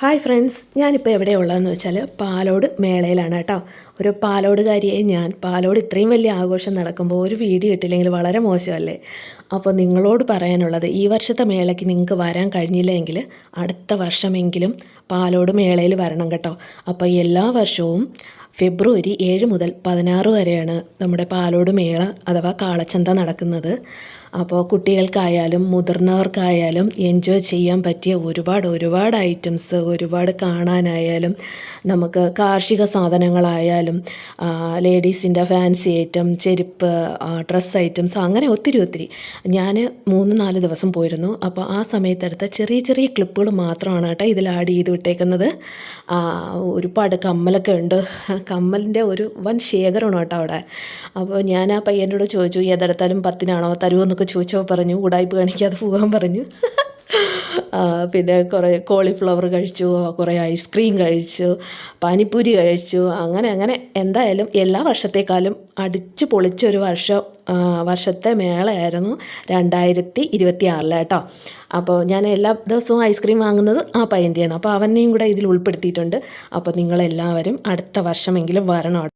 Hi friends, ഞാനിപ്പോൾ എവിടെയുള്ളതെന്ന് വെച്ചാൽ പാലോട് മേളയിലാണ് കേട്ടോ. ഒരു പാലോടുകാരിയായി ഞാൻ പാലോട് ഇത്രയും വലിയ ആഘോഷം നടക്കുമ്പോൾ ഒരു വീഡിയോ ഇട്ടില്ലെങ്കിൽ വളരെ മോശമല്ലേ. അപ്പോൾ നിങ്ങളോട് പറയാനുള്ളത്, ഈ വർഷത്തെ മേളയ്ക്ക് നിങ്ങൾക്ക് വരാൻ കഴിഞ്ഞില്ലെങ്കിൽ അടുത്ത വർഷമെങ്കിലും പാലോട് മേളയിൽ വരണം കേട്ടോ. അപ്പോൾ എല്ലാ വർഷവും ഫെബ്രുവരി 7 മുതൽ 16 വരെയാണ് നമ്മുടെ പാലോട് മേള അഥവാ കാളച്ചന്ത നടക്കുന്നത്. അപ്പോൾ കുട്ടികൾക്കായാലും മുതിർന്നവർക്കായാലും എൻജോയ് ചെയ്യാൻ പറ്റിയ ഒരുപാട് ഐറ്റംസ്, ഒരുപാട് കാണാനായാലും നമുക്ക് കാർഷിക സാധനങ്ങളായാലും ലേഡീസിൻ്റെ ഫാൻസി ഐറ്റം, ചെരുപ്പ്, ഡ്രസ്സ് ഐറ്റംസ്, അങ്ങനെ ഒത്തിരി ഞാൻ 3-4 ദിവസം പോയിരുന്നു. അപ്പോൾ ആ സമയത്തെടുത്ത ചെറിയ ക്ലിപ്പുകൾ മാത്രമാണ് കേട്ടോ ഇതിൽ ആഡ് ചെയ്ത് വിട്ടേക്കുന്നത്. ഒരുപാട് കമ്മലൊക്കെ ഉണ്ട്. കമ്മലിൻ്റെ ഒരു വൻ ശേഖരമാണ് കേട്ടോ അവിടെ. അപ്പോൾ ഞാൻ ആ പയ്യനോട് ചോദിച്ചു, ഏതെടുത്താലും 10-നാണോ തരുമോ ചോദിച്ചപ്പോൾ പറഞ്ഞു ഉടായ്പ് കാണിക്കാതെ പോകാൻ പറഞ്ഞു. പിന്നെ കുറേ കോളിഫ്ലവർ കഴിച്ചു, കുറേ ഐസ്ക്രീം കഴിച്ചു, പാനിപ്പൂരി കഴിച്ചു. അങ്ങനെ എന്തായാലും എല്ലാ വർഷത്തേക്കാളും അടിച്ചു പൊളിച്ചൊരു വർഷത്തെ മേളയായിരുന്നു 2026 കേട്ടോ. അപ്പോൾ ഞാൻ എല്ലാ ദിവസവും ഐസ്ക്രീം വാങ്ങുന്നത് ആ പയ്യൻ്റെയാണ്. അപ്പോൾ അവനെയും കൂടെ ഇതിൽ ഉൾപ്പെടുത്തിയിട്ടുണ്ട്. അപ്പോൾ നിങ്ങളെല്ലാവരും അടുത്ത വർഷമെങ്കിലും വരണം.